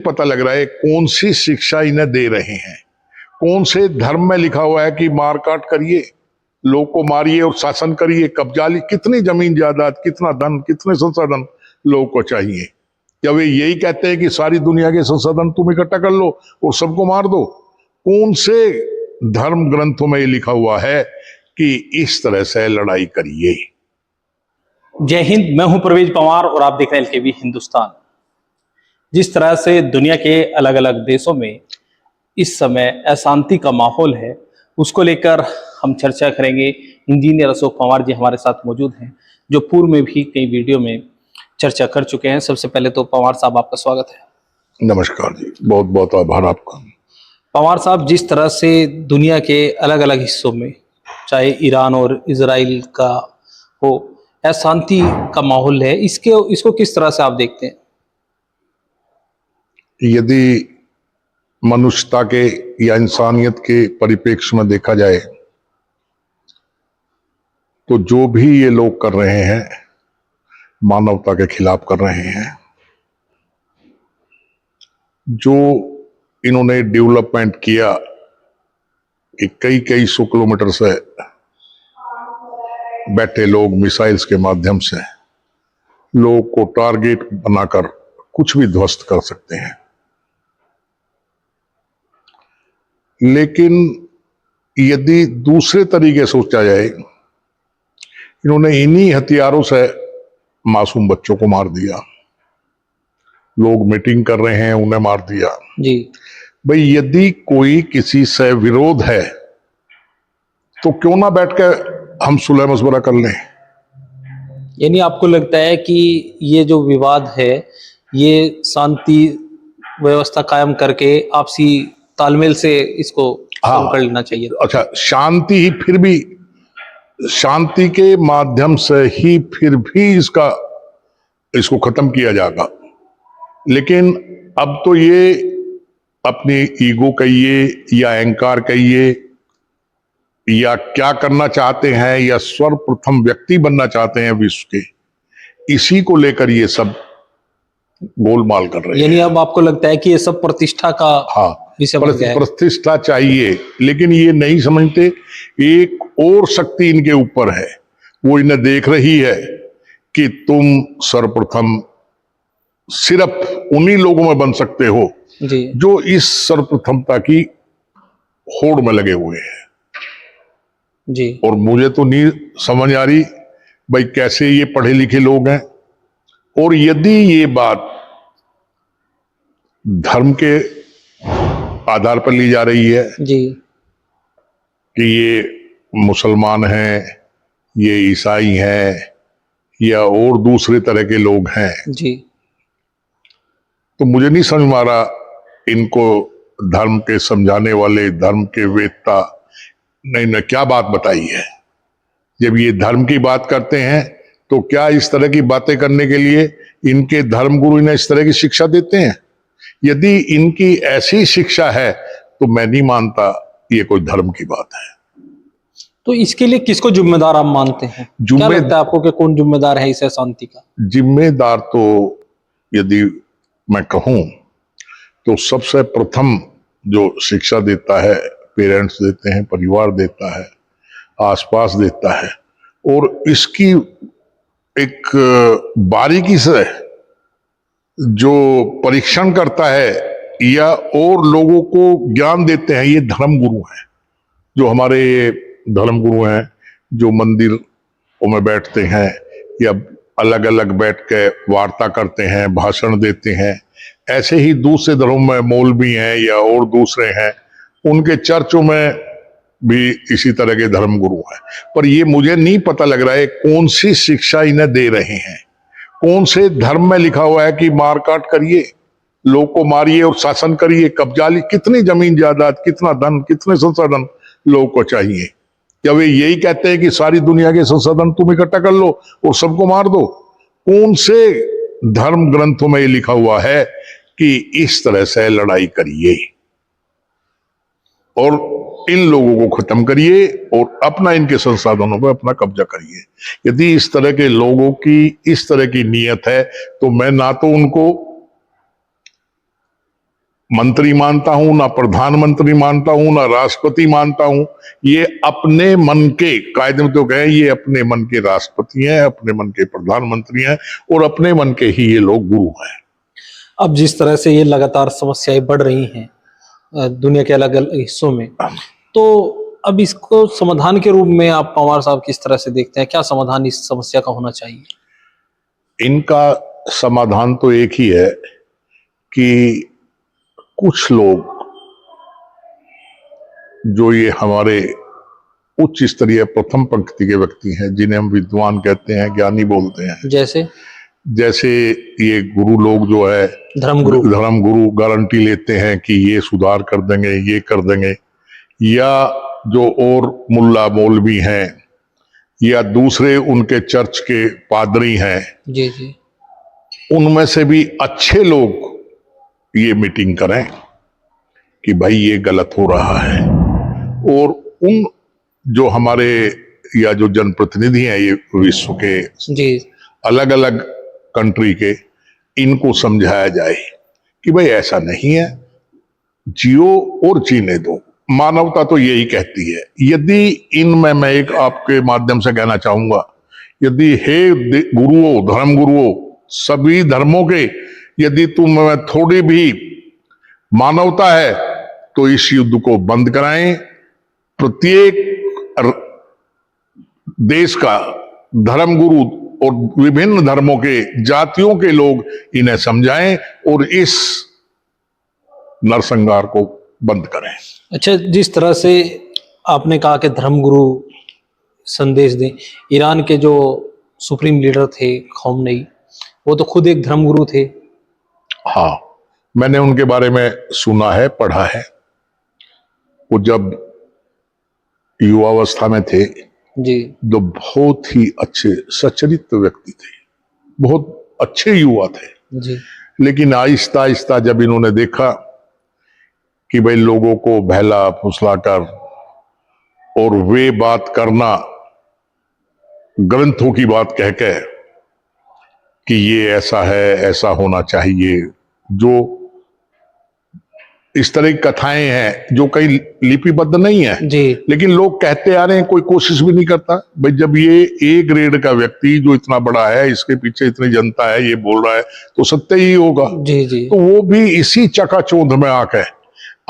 पता लग रहा है कौन सी शिक्षा इन्हें दे रहे हैं। कौन से धर्म में लिखा हुआ है कि मार काट करिए, लोग को मारिए और शासन करिए, कब्जा ली, कितनी जमीन जायदाद, कितना धन, कितने संसाधन लोगों को चाहिए। क्या वे यही कहते हैं कि सारी दुनिया के संसाधन तुम इकट्ठा कर लो और सबको मार दो? कौन से धर्म ग्रंथों में ये लिखा हुआ है कि इस तरह से लड़ाई करिए? जय हिंद, मैं हूं परवेज पंवार और आप देख रहे हैं एलकेबी हिंदुस्तान। जिस तरह से दुनिया के अलग अलग देशों में इस समय अशांति का माहौल है, उसको लेकर हम चर्चा करेंगे। इंजीनियर अशोक पंवार जी हमारे साथ मौजूद हैं, जो पूर्व में भी कई वीडियो में चर्चा कर चुके हैं। सबसे पहले तो पंवार साहब, आपका स्वागत है। नमस्कार जी, बहुत बहुत आभार आपका। पंवार साहब, जिस तरह से दुनिया के अलग अलग हिस्सों में, चाहे ईरान और इजराइल का हो, अशांति का माहौल है, इसको किस तरह से आप देखते हैं? यदि मनुष्यता के या इंसानियत के परिप्रेक्ष्य में देखा जाए तो जो भी ये लोग कर रहे हैं मानवता के खिलाफ कर रहे हैं। जो इन्होंने डेवलपमेंट किया कि कई कई सौ किलोमीटर से बैठे लोग मिसाइल्स के माध्यम से लोग को टारगेट बनाकर कुछ भी ध्वस्त कर सकते हैं। लेकिन यदि दूसरे तरीके सोचा जाए, इन्होंने इन्हीं हथियारों से मासूम बच्चों को मार दिया, लोग मीटिंग कर रहे हैं उन्हें मार दिया जी। भाई, यदि कोई किसी से विरोध है तो क्यों ना बैठ के हम सुलह मशवरा कर लें। यानी आपको लगता है कि ये जो विवाद है, ये शांति व्यवस्था कायम करके आपसी तालमेल से इसको कम कर लेना चाहिए? अच्छा, शांति ही फिर भी, शांति के माध्यम से ही फिर भी इसको खत्म किया जाएगा। लेकिन अब तो ये अपनी ईगो कहिए या अहंकार कहिए या क्या करना चाहते हैं या सर्वप्रथम व्यक्ति बनना चाहते हैं विश्व के, इसी को लेकर ये सब गोलमाल कर रहे हैं। यानी अब आपको लगता है कि ये सब प्रतिष्ठा का विषय बन गया है? प्रतिष्ठा चाहिए, लेकिन ये नहीं समझते एक और शक्ति इनके ऊपर है, वो इन्हें देख रही है कि तुम सर्वप्रथम सिर्फ उन्हीं लोगों में बन सकते हो जी, जो इस सर्वप्रथमता की होड़ में लगे हुए हैं जी। और मुझे तो नहीं समझ आ रही भाई कैसे ये पढ़े लिखे लोग हैं। और यदि ये बात धर्म के आधार पर ली जा रही है जी, कि ये मुसलमान हैं, ये ईसाई हैं या और दूसरे तरह के लोग हैं, जी, तो मुझे नहीं समझ में आ रहा इनको धर्म के समझाने वाले, धर्म के वेत्ता ने क्या बात बताई है। जब ये धर्म की बात करते हैं तो क्या इस तरह की बातें करने के लिए इनके धर्मगुरु इन्हें इस तरह की शिक्षा देते हैं? यदि इनकी ऐसी शिक्षा है तो मैं नहीं मानता ये कोई धर्म की बात है। तो इसके लिए किसको जिम्मेदार आप मानते हैं? क्या लगता है आपको कि कौन जिम्मेदार है इस अशांति का? जिम्मेदार तो यदि मैं कहूं तो सबसे प्रथम जो शिक्षा देता है पेरेंट्स देते हैं, परिवार देता है, आसपास देता है, और इसकी एक बारीकी से जो परीक्षण करता है या और लोगों को ज्ञान देते हैं, ये धर्मगुरु हैं। जो हमारे धर्मगुरु हैं जो मंदिरों में बैठते हैं या अलग अलग बैठ के वार्ता करते हैं, भाषण देते हैं, ऐसे ही दूसरे धर्मों में मौलवी हैं या और दूसरे हैं, उनके चर्चों में भी इसी तरह के धर्मगुरु हैं। पर ये मुझे नहीं पता लग रहा है कौन सी शिक्षा इन्हें दे रहे हैं। कौन से धर्म में लिखा हुआ है कि मार काट करिए, लोग को मारिए और शासन करिए, कब्जा ली, कितनी जमीन जायदाद, कितना धन, कितने संसाधन लोगों को चाहिए। क्या वे यही कहते हैं कि सारी दुनिया के संसाधन तुम इकट्ठा कर लो और सबको मार दो? कौन से धर्म ग्रंथों में ये लिखा हुआ है कि इस तरह से लड़ाई करिए और इन लोगों को खत्म करिए और अपना इनके संसाधनों पर अपना कब्जा करिए? यदि इस तरह के लोगों की इस तरह की नीयत है तो मैं ना तो उनको मंत्री मानता हूं, ना प्रधानमंत्री मानता हूं, ना राष्ट्रपति मानता हूं। ये अपने मन के, कायदे में तो कहें ये अपने मन के राष्ट्रपति हैं, अपने मन के प्रधानमंत्री हैं और अपने मन के ही ये लोग गुरु हैं। अब जिस तरह से ये लगातार समस्याएं बढ़ रही हैं दुनिया के अलग अलग हिस्सों में, तो अब इसको समाधान के रूप में आप पंवार साहब किस तरह से देखते हैं? क्या समाधान इस समस्या का होना चाहिए? इनका समाधान तो एक ही है कि कुछ लोग जो ये हमारे उच्च स्तरीय प्रथम पंक्ति के व्यक्ति हैं, जिन्हें हम विद्वान कहते हैं, ज्ञानी बोलते हैं, जैसे ये गुरु लोग जो है धर्मगुरु गारंटी लेते हैं कि ये सुधार कर देंगे, ये कर देंगे, या जो और मुल्ला मौलवी हैं या दूसरे उनके चर्च के पादरी हैं, जी जी, उनमें से भी अच्छे लोग ये मीटिंग करें कि भाई ये गलत हो रहा है, और उन जो हमारे या जो जनप्रतिनिधि हैं ये विश्व के जी, अलग अलग कंट्री के, इनको समझाया जाए कि भाई ऐसा नहीं है, जियो और जीने दो। मानवता तो यही कहती है। यदि इनमें मैं एक आपके माध्यम से कहना चाहूंगा, यदि हे गुरुओं, धर्म गुरुओं, सभी धर्मों के, यदि तुम में थोड़ी भी मानवता है तो इस युद्ध को बंद कराएं। प्रत्येक देश का धर्मगुरु और विभिन्न धर्मों के, जातियों के लोग इन्हें समझाएं और इस नरसंहार को बंद करें। अच्छा, जिस तरह से आपने कहा कि धर्मगुरु संदेश दें, ईरान के जो सुप्रीम लीडर थे खोमेनी, वो तो खुद एक धर्मगुरु थे। हाँ, मैंने उनके बारे में सुना है, पढ़ा है। वो जब युवावस्था में थे जी, तो बहुत ही अच्छे सच्चरित्र व्यक्ति थे, बहुत अच्छे युवा थे जी, लेकिन आहिस्ता आहिस्ता जब इन्होंने देखा कि भाई लोगों को बहला फुसलाकर और वे बात करना ग्रंथों की बात कह के कि ये ऐसा है, ऐसा होना चाहिए, जो इस तरह की कथाएं हैं जो कहीं लिपिबद्ध नहीं है जी, लेकिन लोग कहते आ रहे हैं, कोई कोशिश भी नहीं करता। भाई जब ये ए ग्रेड का व्यक्ति जो इतना बड़ा है, इसके पीछे इतनी जनता है, ये बोल रहा है तो सत्य ही होगा। जी, जी, तो वो भी इसी चकाचौंध में आके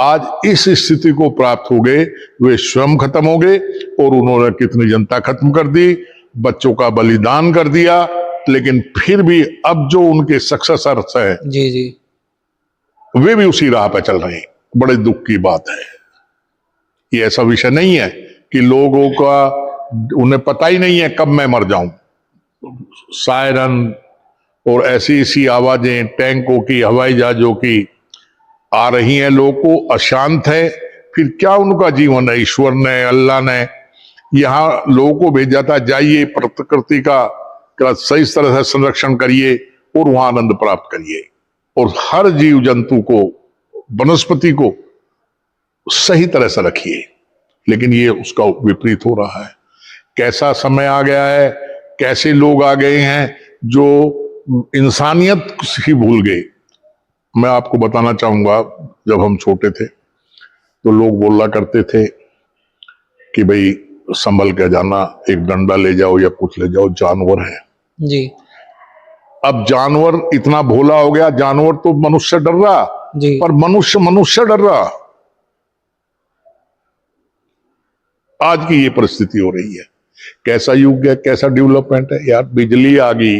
आज इस स्थिति को प्राप्त हो गए। वे स्वयं खत्म हो गए और उन्होंने कितनी जनता खत्म कर दी, बच्चों का बलिदान कर दिया, लेकिन फिर भी अब जो उनके सक्सेसर्स हैं, जी, जी, वे भी उसी राह पर चल रहे हैं। बड़े दुख की बात है। ये ऐसा विषय नहीं है कि लोगों का, उन्हें पता ही नहीं है कब मैं मर जाऊं। सायरन और ऐसी ऐसी आवाजें टैंकों की, हवाई जहाजों की आ रही हैं, लोगों को अशांत है। फिर क्या उनका जीवन है? ईश्वर ने, अल्लाह ने यहां लोगों को भेजा था, जाइए प्रकृति का सही तरह से संरक्षण करिए और वहां आनंद प्राप्त करिए और हर जीव जंतु को, वनस्पति को सही तरह से रखिए। लेकिन ये उसका विपरीत हो रहा है। कैसा समय आ गया है, कैसे लोग आ गए हैं जो इंसानियत ही भूल गए। मैं आपको बताना चाहूंगा, जब हम छोटे थे तो लोग बोला करते थे कि भाई संभल के जाना, एक डंडा ले जाओ या कुछ ले जाओ, जानवर है। जी, अब जानवर इतना भोला हो गया, जानवर तो मनुष्य डर रहा, जी, पर मनुष्य डर रहा। आज की ये परिस्थिति हो रही है। कैसा युग है, कैसा डेवलपमेंट है यार। बिजली आ गई,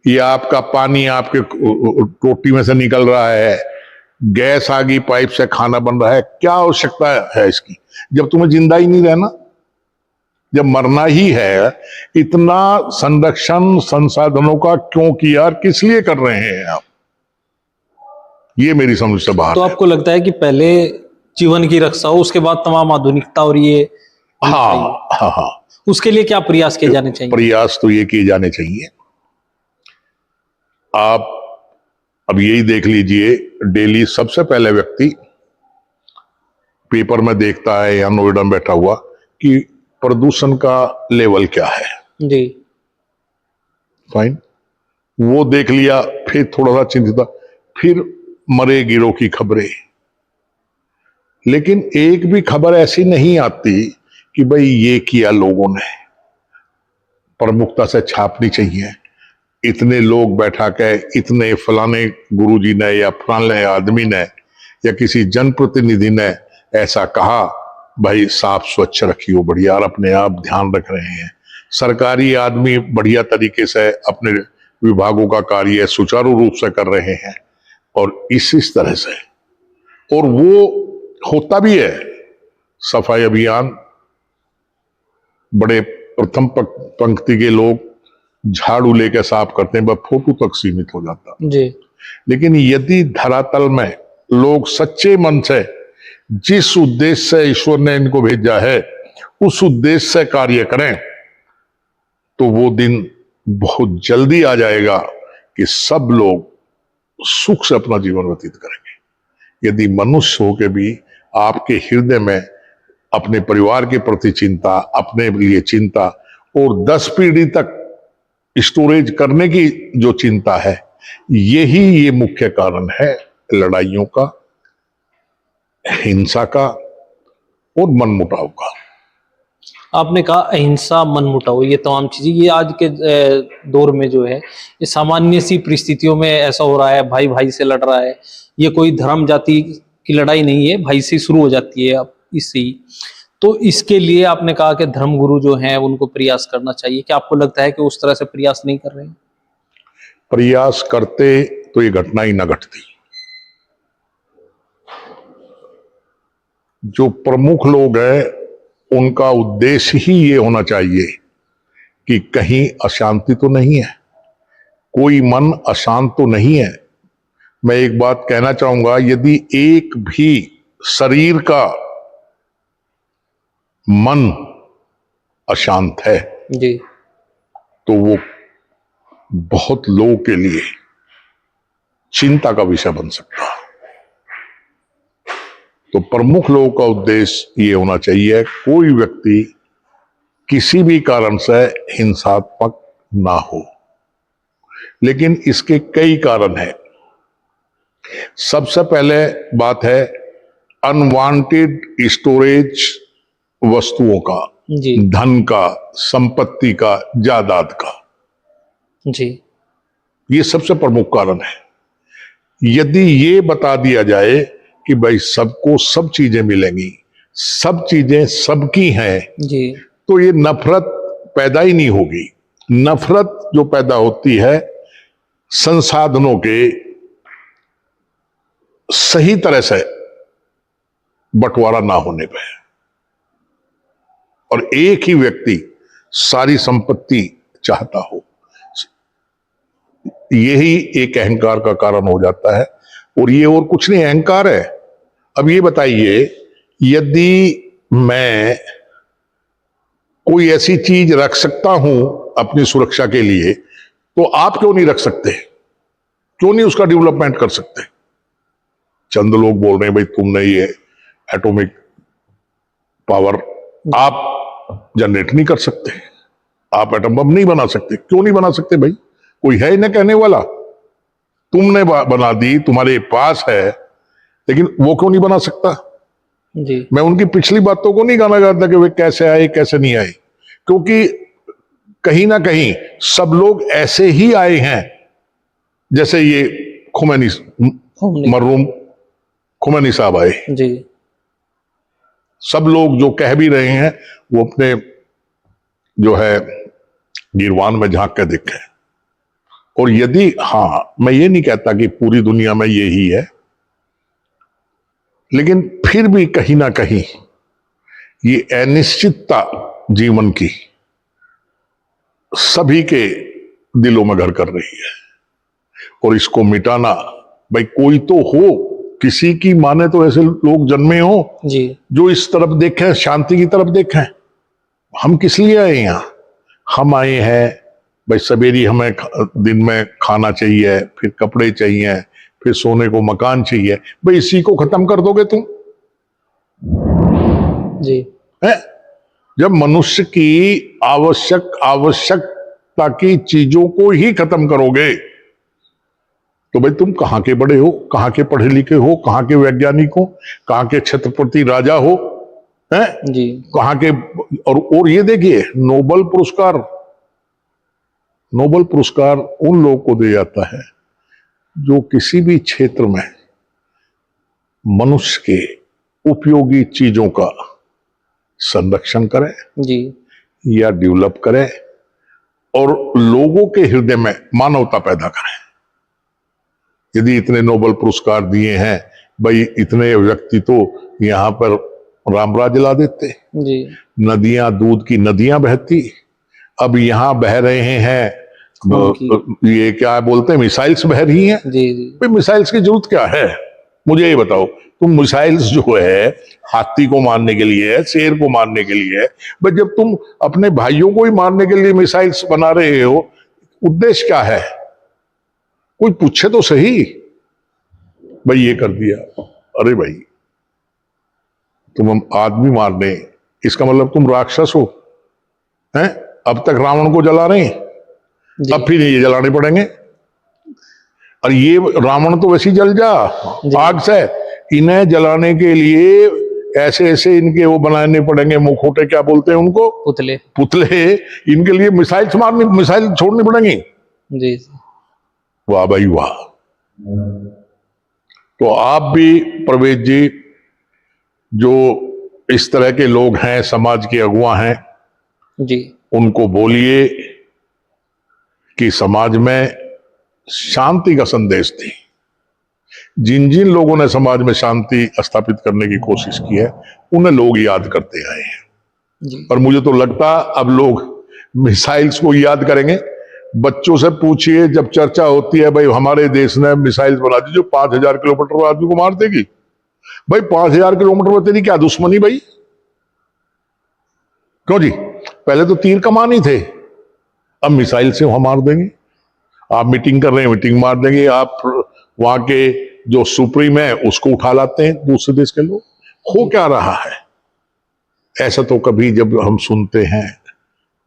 या आपका पानी आपके टोटी में से निकल रहा है, गैस आ गई, पाइप से खाना बन रहा है। क्या आवश्यकता है इसकी, जब तुम्हें जिंदा ही नहीं रहना, जब मरना ही है। इतना संरक्षण संसाधनों का क्यों किया, किस लिए कर रहे हैं आप? ये मेरी समझ से बाहर तो है। आपको लगता है कि पहले जीवन की रक्षा हो, उसके बाद तमाम आधुनिकता और ये हाँ, उसके लिए क्या प्रयास किए जाने चाहिए? प्रयास तो ये किए जाने चाहिए। आप अब यही देख लीजिए, डेली सबसे पहले व्यक्ति पेपर में देखता है या नोएडा में बैठा हुआ कि प्रदूषण का लेवल क्या है। जी, फाइन, वो देख लिया, फिर थोड़ा सा चिंतित, फिर मरे गिरों की खबरें, लेकिन एक भी खबर ऐसी नहीं आती कि भाई ये किया लोगों ने, प्रमुखता से छापनी चाहिए। इतने लोग बैठा के, इतने फलाने गुरुजी ने या फलाने आदमी ने या किसी जनप्रतिनिधि ने ऐसा कहा, भाई साफ स्वच्छ रखियो बढ़िया, और अपने आप ध्यान रख रहे हैं। सरकारी आदमी बढ़िया तरीके से अपने विभागों का कार्य सुचारू रूप से कर रहे हैं, और इस तरह से, और वो होता भी है। सफाई अभियान, बड़े प्रथम पंक्ति के लोग झाड़ू लेकर साफ करते हैं, बस फोटो तक सीमित हो जाता। जी। लेकिन यदि धरातल में लोग सच्चे मन से जिस उद्देश्य से ईश्वर ने इनको भेजा है उस उद्देश्य से कार्य करें, तो वो दिन बहुत जल्दी आ जाएगा कि सब लोग सुख से अपना जीवन व्यतीत करेंगे। यदि मनुष्य हो के भी आपके हृदय में अपने परिवार के प्रति चिंता, अपने लिए चिंता, और 10 पीढ़ी तक स्टोरेज करने की जो चिंता है, यही ये मुख्य कारण है लड़ाइयों का, हिंसा का और मनमुटाव का। आपने कहा अहिंसा, मनमुटाव, ये तमाम चीजें, ये आज के दौर में जो है, ये सामान्य सी परिस्थितियों में ऐसा हो रहा है, भाई भाई से लड़ रहा है। ये कोई धर्म जाति की लड़ाई नहीं है, भाई से शुरू हो जाती है अब इससे ही। तो इसके लिए आपने कहा कि धर्मगुरु जो हैं उनको प्रयास करना चाहिए। क्या आपको लगता है कि उस तरह से प्रयास नहीं कर रहे हैं? प्रयास करते तो ये घटना ही ना घटती। जो प्रमुख लोग हैं उनका उद्देश्य ही ये होना चाहिए कि कहीं अशांति तो नहीं है, कोई मन अशांत तो नहीं है। मैं एक बात कहना चाहूंगा, यदि एक भी शरीर का मन अशांत है जी। तो वो बहुत लोगों के लिए चिंता का विषय बन सकता है। तो प्रमुख लोगों का उद्देश्य ये होना चाहिए, कोई व्यक्ति किसी भी कारण से हिंसात्मक ना हो। लेकिन इसके कई कारण हैं। सबसे पहले बात है अनवांटेड स्टोरेज वस्तुओं का, जी। धन का, संपत्ति का, जायदाद का। जी। ये सबसे प्रमुख कारण है। यदि ये बता दिया जाए कि भाई सबको सब चीजें मिलेंगी, सब चीजें सबकी हैं, जी। तो ये नफरत पैदा ही नहीं होगी। नफरत जो पैदा होती है संसाधनों के सही तरह से बंटवारा ना होने पे, और एक ही व्यक्ति सारी संपत्ति चाहता हो, यही एक अहंकार का कारण हो जाता है। और ये और कुछ नहीं, अहंकार है। अब ये बताइए, यदि मैं कोई ऐसी चीज रख सकता हूं अपनी सुरक्षा के लिए, तो आप क्यों नहीं रख सकते? क्यों नहीं उसका डेवलपमेंट कर सकते? चंद लोग बोल रहे हैं भाई तुमने ये एटॉमिक पावर आप जनरेट नहीं कर सकते, आप एटम बम नहीं बना सकते। क्यों नहीं बना सकते भाई? कोई है ना कहने वाला? तुमने बना दी, तुम्हारे पास है, लेकिन वो क्यों नहीं बना सकता? जी। मैं उनकी पिछली बातों को नहीं गाना चाहता कि वे कैसे आए कैसे नहीं आए, क्योंकि कहीं ना कहीं सब लोग ऐसे ही आए हैं। जैसे ये खुमैनी, मरहूम खुमैनी साहब आए, जी। सब लोग जो कह भी रहे हैं वो अपने जो है गिरवान में झांक के देखे। और यदि, हाँ, मैं ये नहीं कहता कि पूरी दुनिया में यही है, लेकिन फिर भी कहीं ना कहीं ये अनिश्चितता जीवन की सभी के दिलों में घर कर रही है। और इसको मिटाना, भाई कोई तो हो, किसी की माने तो ऐसे लोग जन्मे हो जी। जो इस तरफ देखें, शांति की तरफ देखें। हम किस लिए आए यहाँ? हम आए हैं भाई सवेरी हमें दिन में खाना चाहिए, फिर कपड़े चाहिए, फिर सोने को मकान चाहिए। भाई इसी को खत्म कर दोगे तुम? जी। है? जब मनुष्य की आवश्यकता की चीजों को ही खत्म करोगे तो भाई तुम कहाँ के बड़े हो, कहाँ के पढ़े लिखे हो, कहाँ के वैज्ञानिक हो, कहाँ के छत्रपति राजा हो, हैं? जी कहाँ के। और ये देखिए, नोबेल पुरस्कार, नोबेल पुरस्कार उन लोगों को दिया जाता है जो किसी भी क्षेत्र में मनुष्य के उपयोगी चीजों का संरक्षण करें जी या डेवलप करें और लोगों के हृदय में मानवता पैदा करें। यदि इतने नोबेल पुरस्कार दिए हैं भाई, इतने व्यक्ति तो यहां पर रामराज ला देते। जी नदियां, दूध की नदियां बहती, अब यहां बह रहे हैं ये क्या बोलते हैं, मिसाइल्स बह रही हैं। जी जी भाई मिसाइल्स की जरूरत क्या है, मुझे ये बताओ। तुम मिसाइल्स जो है हाथी को मारने के लिए है, शेर को मारने के लिए है, बट जब तुम अपने भाइयों को ही मारने के लिए मिसाइल्स बना रहे हो, उद्देश्य क्या है? कोई पूछे तो सही। भाई ये कर दिया, अरे भाई तुम हम आदमी मारने, इसका मतलब तुम राक्षस हो, हैं? अब तक रावण को जला रहे हैं, जी अब फिर ये जलाने पड़ेंगे। और ये रावण तो वैसे ही जल जा आग से, इन्हें जलाने के लिए ऐसे ऐसे इनके वो बनाने पड़ेंगे, मुखोटे क्या बोलते हैं उनको, पुतले पुतले। इनके लिए मिसाइल्स मारनी, मिसाइल छोड़नी पड़ेंगी। जी जी वाह भाई वाह। तो आप भी प्रवेश जी, जो इस तरह के लोग हैं, समाज के अगुवा हैं, जी उनको बोलिए कि समाज में शांति का संदेश दें। जिन जिन लोगों ने समाज में शांति स्थापित करने की कोशिश की है, उन्हें लोग याद करते आए हैं। जी और मुझे तो लगता अब लोग मिसाइल्स को याद करेंगे। बच्चों से पूछिए, जब चर्चा होती है भाई हमारे देश ने मिसाइल्स बना दी जो 5000 किलोमीटर आदमी को मार देगी, भाई 5000 किलोमीटर में तेरी क्या दुश्मनी भाई? क्यों जी? पहले तो तीर कमान ही थे, अब मिसाइल से वहां मार देंगे। आप मीटिंग कर रहे हैं, मीटिंग मार देंगे। आप वहां के जो सुप्रीम है उसको उठा लाते हैं दूसरे देश के लोग। हो क्या रहा है? ऐसा तो कभी जब हम सुनते हैं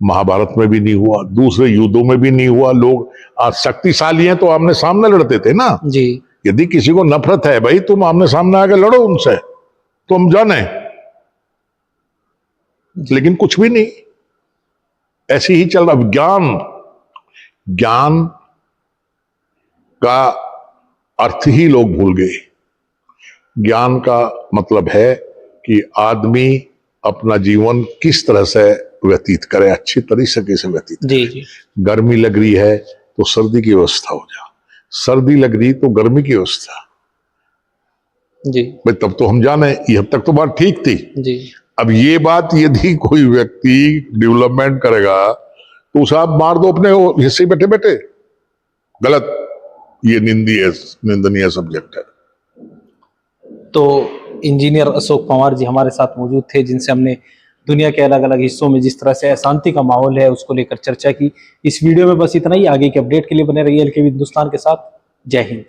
महाभारत में भी नहीं हुआ, दूसरे युद्धों में भी नहीं हुआ। लोग आज शक्तिशाली हैं तो आमने सामने लड़ते थे ना। जी यदि किसी को नफरत है भाई, तुम आमने सामने आके लड़ो उनसे, तुम जाने। लेकिन कुछ भी नहीं, ऐसे ही चल रहा। ज्ञान का अर्थ ही लोग भूल गए। ज्ञान का मतलब है कि आदमी अपना जीवन किस तरह से व्यतीत करे, अच्छी तरीके से व्यतीत करे। जी जी गर्मी लग रही है तो सर्दी की व्यवस्था हो जा, सर्दी लग रही तो गर्मी की व्यवस्था। जी भाई तब तो हम जाने, ये अब तक तो बात ठीक थी। जी अब ये बात यदि कोई व्यक्ति डेवलपमेंट करेगा तो उसे आप मार दो अपने हिस्से बैठे बैठे, गलत। ये निंदनीय सब्जेक्ट है। तो इंजीनियर अशोक पंवार जी हमारे साथ मौजूद थे, जिनसे हमने दुनिया के अलग अलग हिस्सों में जिस तरह से अशांति का माहौल है उसको लेकर चर्चा की। इस वीडियो में बस इतना ही। आगे के अपडेट के लिए बने रहिए एलकेबी हिंदुस्तान के साथ। जय हिंद।